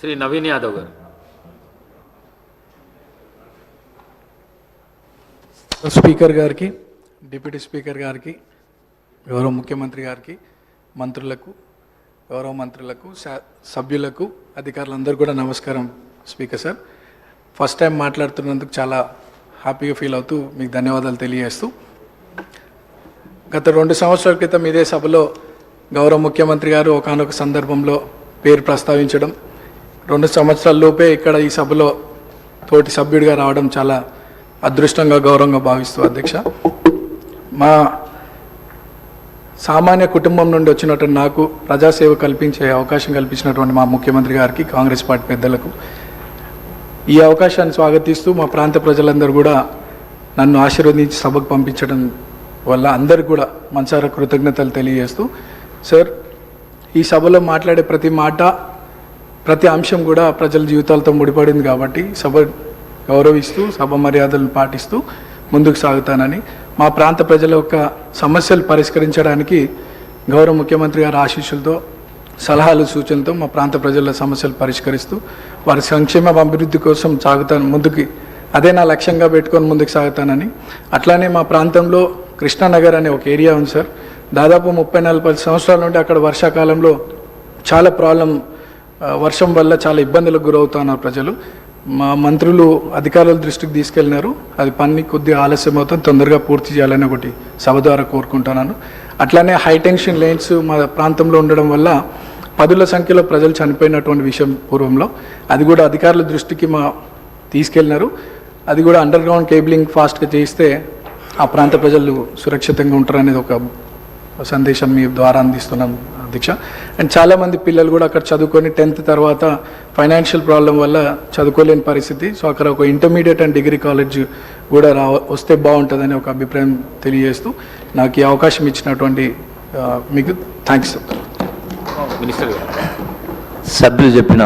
శ్రీ నవీన్ యాదవ్ గారు. స్పీకర్ గారికి, deputy speaker గారికి, గౌరవ ముఖ్యమంత్రి గారికి, మంత్రులకు, గౌరవ మంత్రులకు, సభ్యులకు, అధికారులందరూ కూడా నమస్కారం. స్పీకర్ సార్, ఫస్ట్ టైం మాట్లాడుతున్నందుకు చాలా హ్యాపీగా ఫీల్ అవుతూ మీకు ధన్యవాదాలు తెలియజేస్తూ, గత 2 సంవత్సరాల క్రితం ఇదే సభలో గౌరవ ముఖ్యమంత్రి గారు ఒకానొక సందర్భంలో పేరు ప్రస్తావించడం, 2 సంవత్సరాల లోపే ఇక్కడ ఈ సభలో తోటి సభ్యుడిగా రావడం చాలా అదృష్టంగా, గౌరవంగా భావిస్తూ అధ్యక్ష, మా సామాన్య కుటుంబం నుండి వచ్చినటువంటి నాకు ప్రజాసేవ కల్పించే అవకాశం కల్పించినటువంటి మా ముఖ్యమంత్రి గారికి, కాంగ్రెస్ పార్టీ పెద్దలకు ఈ అవకాశాన్ని స్వాగతిస్తూ మా ప్రాంత ప్రజలందరూ కూడా నన్ను ఆశీర్వదించి సభకు పంపించడం వల్ల అందరికీ కూడా మనసారా కృతజ్ఞతలు తెలియజేస్తూ, సార్ ఈ సభలో మాట్లాడే ప్రతి మాట, ప్రతి అంశం కూడా ప్రజల జీవితాలతో ముడిపడింది కాబట్టి సభ గౌరవిస్తూ, సభ మర్యాదలను పాటిస్తూ ముందుకు సాగుతానని, మా ప్రాంత ప్రజల యొక్క సమస్యలు పరిష్కరించడానికి గౌరవ ముఖ్యమంత్రి గారి ఆశీస్సులతో, సలహాలు, సూచనలతో మా ప్రాంత ప్రజల సమస్యలు పరిష్కరిస్తూ వారి సంక్షేమ అభివృద్ధి కోసం సాగుతాను ముందుకి, అదే నా లక్ష్యంగా పెట్టుకొని ముందుకు సాగుతానని. అట్లానే మా ప్రాంతంలో కృష్ణానగర్ అనే ఒక ఏరియా ఉంది సార్, దాదాపు 30-40 సంవత్సరాల నుండి అక్కడ వర్షాకాలంలో చాలా వర్షం వల్ల చాలా ఇబ్బందులకు గురవుతున్నారు ప్రజలు. మా మంత్రులు అధికారుల దృష్టికి తీసుకెళ్ళినారు, అది పని కొద్దిగా ఆలస్యం అవుతుంది, తొందరగా పూర్తి చేయాలని ఒకటి సభ ద్వారా కోరుకుంటున్నాను. అట్లానే హైటెన్షన్ లైన్స్ మా ప్రాంతంలో ఉండడం వల్ల 10ల సంఖ్యలో ప్రజలు చనిపోయినటువంటి విషయం పూర్వంలో, అది కూడా అధికారుల దృష్టికి తీసుకెళ్ళినారు. అది కూడా అండర్ గ్రౌండ్ కేబులింగ్ ఫాస్ట్గా చేయిస్తే ఆ ప్రాంత ప్రజలు సురక్షితంగా ఉంటారనేది ఒక సందేశం మీ ద్వారా అందిస్తున్నాం అధ్యక్ష. అండ్ చాలామంది పిల్లలు కూడా అక్కడ చదువుకొని 10th తర్వాత ఫైనాన్షియల్ ప్రాబ్లం వల్ల చదువుకోలేని పరిస్థితి. సో అక్కడ ఒక ఇంటర్మీడియట్ అండ్ డిగ్రీ కాలేజ్ కూడా వస్తే బాగుంటుందని ఒక అభిప్రాయం తెలియజేస్తూ నాకు ఈ అవకాశం ఇచ్చినటువంటి మీకు థ్యాంక్స్. మినిస్టర్ గారు, సభ్యులు చెప్పిన